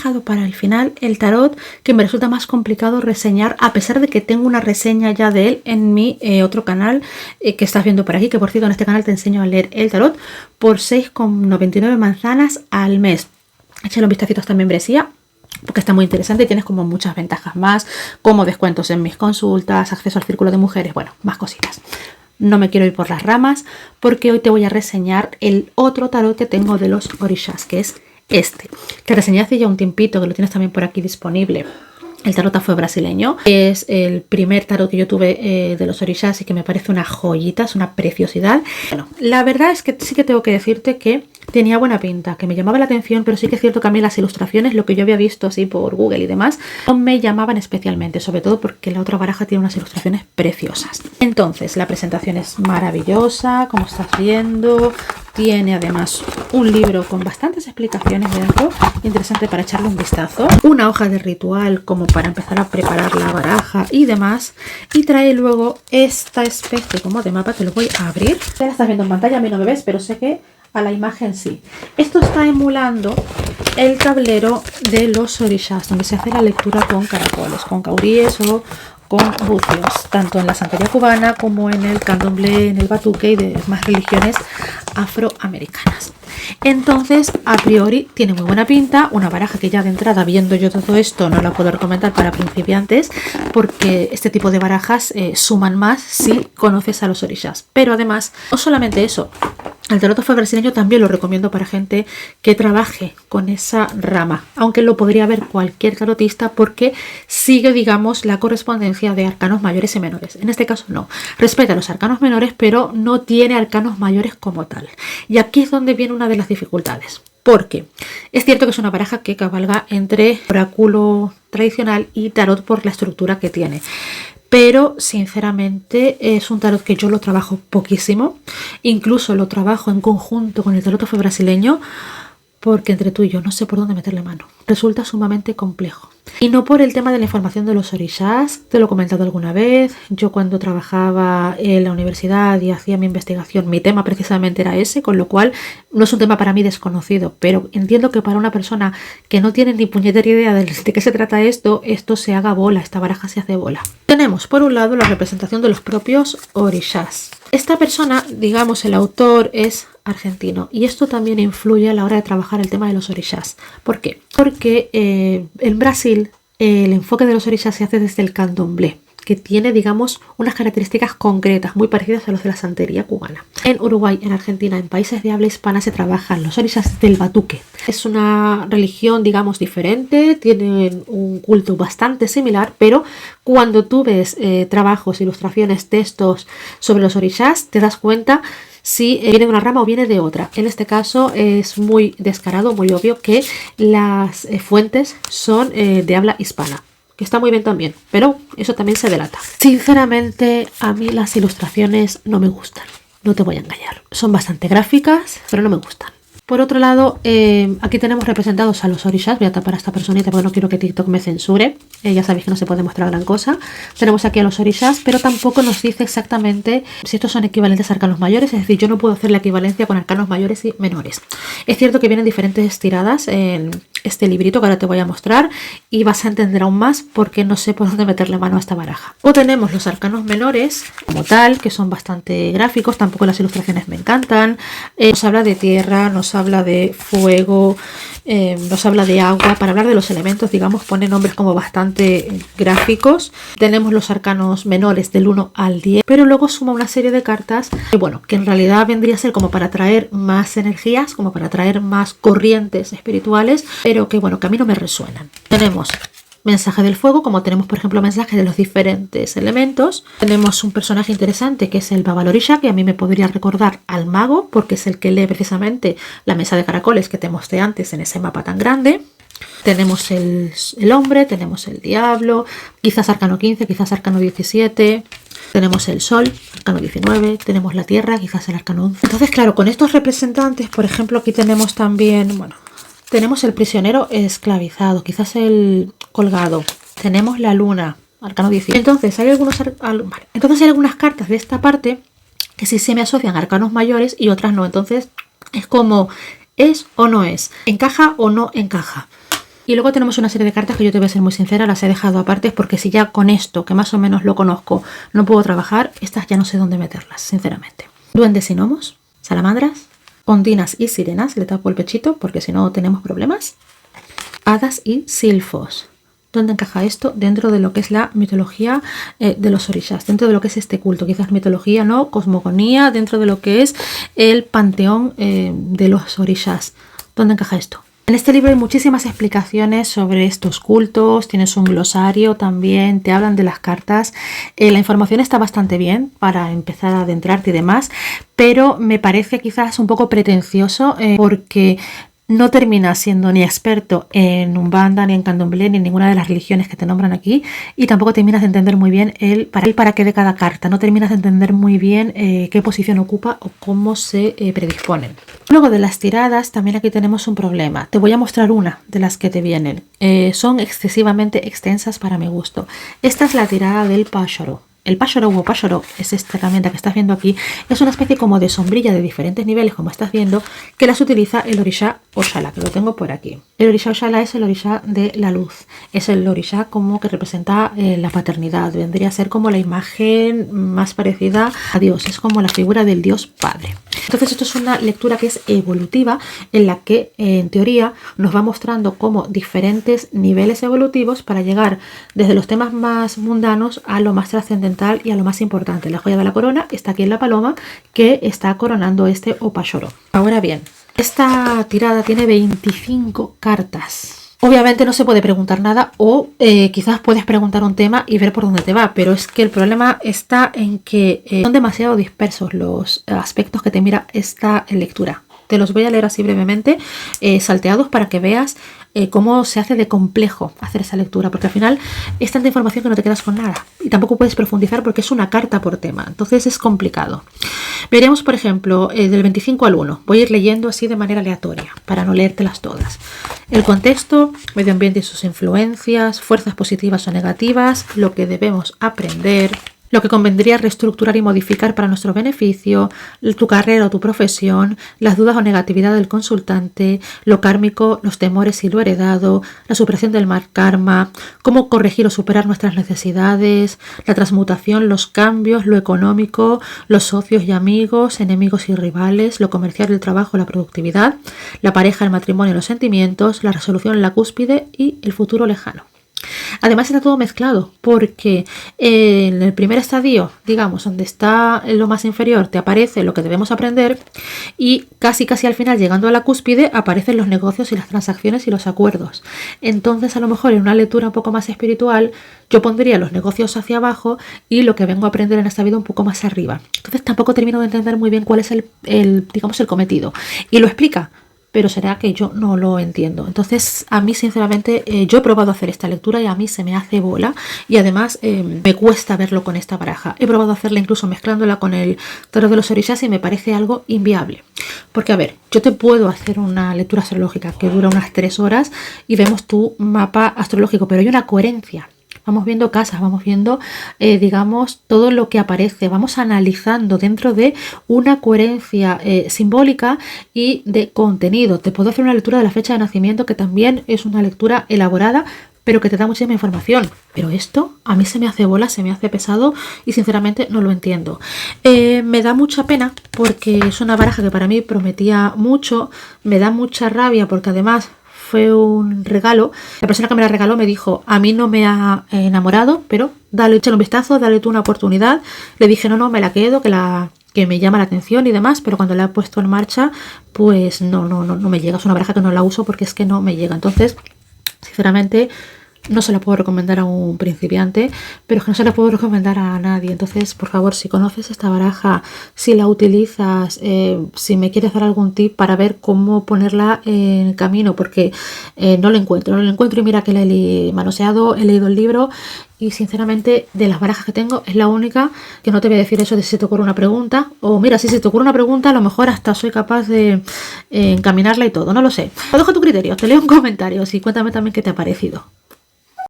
dejado para el final el tarot que me resulta más complicado reseñar, a pesar de que tengo una reseña ya de él en mi otro canal que estás viendo por aquí, que por cierto en este canal te enseño a leer el tarot por 6,99 manzanas al mes. Échale un vistacito a esta membresía porque está muy interesante y tienes como muchas ventajas más, como descuentos en mis consultas, acceso al círculo de mujeres, bueno, más cositas. No me quiero ir por las ramas porque hoy te voy a reseñar el otro tarot que tengo de los orishas, que es este. Te reseñé hace ya un tiempito, que lo tienes también por aquí disponible. El tarot fue brasileño. Es el primer tarot que yo tuve de los orishas y que me parece una joyita, es una preciosidad. Bueno, la verdad es que sí que tengo que decirte que tenía buena pinta, que me llamaba la atención, pero sí que es cierto que a mí las ilustraciones, lo que yo había visto así por Google y demás, no me llamaban especialmente, sobre todo porque la otra baraja tiene unas ilustraciones preciosas. Entonces, la presentación es maravillosa, como estás viendo. Tiene además un libro con bastantes explicaciones dentro, interesante para echarle un vistazo. Una hoja de ritual como para empezar a preparar la baraja y demás. Y trae luego esta especie como de mapa, te lo voy a abrir. Ya la estás viendo en pantalla, a mí no me ves, pero sé que a la imagen sí. Esto está emulando el tablero de los orishas, donde se hace la lectura con caracoles, con cauríes o con bucios, tanto en la santería cubana como en el candomblé, en el batuque y de más religiones afroamericanas. Entonces, a priori tiene muy buena pinta, una baraja que ya de entrada, viendo yo todo esto, no la puedo recomendar para principiantes, porque este tipo de barajas suman más si conoces a los orishas. Pero además, no solamente eso, el tarot fue brasileño también lo recomiendo para gente que trabaje con esa rama, aunque lo podría ver cualquier tarotista porque sigue, digamos, la correspondencia de arcanos mayores y menores. En este caso no, respeta los arcanos menores, pero no tiene arcanos mayores como tal. Y aquí es donde viene una de las dificultades, porque es cierto que es una baraja que cabalga entre oráculo tradicional y tarot por la estructura que tiene. Pero sinceramente es un tarot que yo lo trabajo poquísimo, incluso lo trabajo en conjunto con el tarot brasileño, porque entre tú y yo no sé por dónde meterle mano. Resulta sumamente complejo. Y no por el tema de la información de los orishas, te lo he comentado alguna vez. Yo cuando trabajaba en la universidad y hacía mi investigación, mi tema precisamente era ese, con lo cual no es un tema para mí desconocido, pero entiendo que para una persona que no tiene ni puñetera idea de qué se trata esto se haga bola, esta baraja se hace bola. Tenemos por un lado la representación de los propios orishas. Esta persona, digamos, el autor es argentino y esto también influye a la hora de trabajar el tema de los orishas. ¿Por qué? Porque en Brasil el enfoque de los orishas se hace desde el candomblé, que tiene, digamos, unas características concretas muy parecidas a los de la santería cubana. En Uruguay, en Argentina, en países de habla hispana se trabajan los orishas del batuque. Es una religión, digamos, diferente, tienen un culto bastante similar, pero cuando tú ves trabajos, ilustraciones, textos sobre los orishas, te das cuenta si viene de una rama o viene de otra. En este caso es muy descarado, muy obvio que las fuentes son de habla hispana, que está muy bien también, pero eso también se delata. Sinceramente, a mí las ilustraciones no me gustan, no te voy a engañar. Son bastante gráficas, pero no me gustan. Por otro lado, aquí tenemos representados a los orishas. Voy a tapar a esta personita porque no quiero que TikTok me censure. Ya sabéis que no se puede mostrar gran cosa. Tenemos aquí a los orishas, pero tampoco nos dice exactamente si estos son equivalentes a arcanos mayores. Es decir, yo no puedo hacer la equivalencia con arcanos mayores y menores. Es cierto que vienen diferentes tiradas en este librito que ahora te voy a mostrar y vas a entender aún más porque no sé por dónde meterle mano a esta baraja. O tenemos los arcanos menores como tal, que son bastante gráficos. Tampoco las ilustraciones me encantan. Nos habla de tierra, nos habla de fuego, nos habla de agua. Para hablar de los elementos, digamos, pone nombres como bastante gráficos. Tenemos los arcanos menores del 1 al 10, pero luego suma una serie de cartas que, bueno, que en realidad vendría a ser como para traer más energías, como para traer más corrientes espirituales, pero que, bueno, que a mí no me resuenan. Tenemos mensaje del fuego, como tenemos por ejemplo mensaje de los diferentes elementos. Tenemos un personaje interesante que es el Babalorisha, que a mí me podría recordar al mago porque es el que lee precisamente la mesa de caracoles que te mostré antes en ese mapa tan grande. Tenemos el hombre, tenemos el diablo, quizás arcano 15, quizás arcano 17. Tenemos el sol, arcano 19, tenemos la tierra, quizás el arcano 11. Entonces, claro, con estos representantes, por ejemplo, aquí tenemos también, bueno, tenemos el prisionero esclavizado, quizás el colgado. Tenemos la luna, arcano 18. Entonces hay algunas cartas de esta parte que sí se me asocian a arcanos mayores y otras no. Entonces es como, ¿es o no es? ¿Encaja o no encaja? Y luego tenemos una serie de cartas que yo te voy a ser muy sincera, las he dejado aparte porque si ya con esto, que más o menos lo conozco, no puedo trabajar, estas ya no sé dónde meterlas, sinceramente. Duendes y gnomos, salamandras, ondinas y sirenas, le tapo el pechito porque si no tenemos problemas. Hadas y silfos. ¿Dónde encaja esto? Dentro de lo que es la mitología de los orishas, dentro de lo que es este culto, quizás mitología, no, cosmogonía, dentro de lo que es el panteón de los orishas. ¿Dónde encaja esto? En este libro hay muchísimas explicaciones sobre estos cultos, tienes un glosario también, te hablan de las cartas, la información está bastante bien para empezar a adentrarte y demás, pero me parece quizás un poco pretencioso porque no terminas siendo ni experto en Umbanda, ni en Candomblé, ni en ninguna de las religiones que te nombran aquí, y tampoco terminas de entender muy bien el para qué de cada carta, no terminas de entender muy bien qué posición ocupa o cómo se predisponen. Luego de las tiradas también aquí tenemos un problema. Te voy a mostrar una de las que te vienen. Son excesivamente extensas para mi gusto. Esta es la tirada del pájaro. El pájaro o pájaro es esta herramienta que estás viendo aquí, es una especie como de sombrilla de diferentes niveles, como estás viendo, que las utiliza el orisha Oshala, que lo tengo por aquí. El orisha Oshala es el orisha de la luz, es el orisha como que representa la paternidad, vendría a ser como la imagen más parecida a Dios, es como la figura del Dios Padre. Entonces esto es una lectura que es evolutiva, en la que en teoría nos va mostrando como diferentes niveles evolutivos para llegar desde los temas más mundanos a lo más trascendental y a lo más importante. La joya de la corona está aquí en la paloma que está coronando este opashoro. Ahora bien, esta tirada tiene 25 cartas. Obviamente no se puede preguntar nada o quizás puedes preguntar un tema y ver por dónde te va, pero es que el problema está en que son demasiado dispersos los aspectos que te mira esta lectura. Te los voy a leer así brevemente, salteados, para que veas cómo se hace de complejo hacer esa lectura, porque al final es tanta información que no te quedas con nada y tampoco puedes profundizar porque es una carta por tema, entonces es complicado. Veríamos, por ejemplo, del 25 al 1. Voy a ir leyendo así de manera aleatoria para no leértelas todas. El contexto, medio ambiente y sus influencias, fuerzas positivas o negativas, lo que debemos aprender, lo que convendría reestructurar y modificar para nuestro beneficio, tu carrera o tu profesión, las dudas o negatividad del consultante, lo kármico, los temores y lo heredado, la superación del mal karma, cómo corregir o superar nuestras necesidades, la transmutación, los cambios, lo económico, los socios y amigos, enemigos y rivales, lo comercial, el trabajo, la productividad, la pareja, el matrimonio y los sentimientos, la resolución en la cúspide y el futuro lejano. Además está todo mezclado porque en el primer estadio, digamos, donde está lo más inferior, te aparece lo que debemos aprender y casi al final, llegando a la cúspide, aparecen los negocios y las transacciones y los acuerdos. Entonces, a lo mejor en una lectura un poco más espiritual, yo pondría los negocios hacia abajo y lo que vengo a aprender en esta vida un poco más arriba. Entonces tampoco termino de entender muy bien cuál es el cometido. Y lo explica, pero será que yo no lo entiendo. Entonces, a mí sinceramente, yo he probado a hacer esta lectura y a mí se me hace bola y además me cuesta verlo con esta baraja. He probado a hacerla incluso mezclándola con el tarot de los orishas y me parece algo inviable. Porque, a ver, yo te puedo hacer una lectura astrológica que dura unas 3 horas y vemos tu mapa astrológico, pero hay una coherencia. Vamos viendo casas, vamos viendo, digamos, todo lo que aparece. Vamos analizando dentro de una coherencia simbólica y de contenido. Te puedo hacer una lectura de la fecha de nacimiento, que también es una lectura elaborada, pero que te da muchísima información. Pero esto a mí se me hace bola, se me hace pesado y sinceramente no lo entiendo. Me da mucha pena porque es una baraja que para mí prometía mucho. Me da mucha rabia porque además fue un regalo. La persona que me la regaló me dijo: a mí no me ha enamorado, pero dale, échale un vistazo, dale tú una oportunidad. Le dije: no, me la quedo, que me llama la atención y demás, pero cuando la he puesto en marcha, pues no me llega. Es una baraja que no la uso porque es que no me llega. Entonces, sinceramente, no se la puedo recomendar a un principiante, pero es que no se la puedo recomendar a nadie. Entonces, por favor, si conoces esta baraja, si la utilizas, si me quieres dar algún tip para ver cómo ponerla en camino, porque no lo encuentro y mira que la he manoseado, he leído el libro y sinceramente de las barajas que tengo es la única que no te voy a decir eso de si se te ocurre una pregunta, o mira, si se te ocurre una pregunta a lo mejor hasta soy capaz de encaminarla y todo, no lo sé. Lo dejo a tu criterio, te leo en comentarios y cuéntame también qué te ha parecido.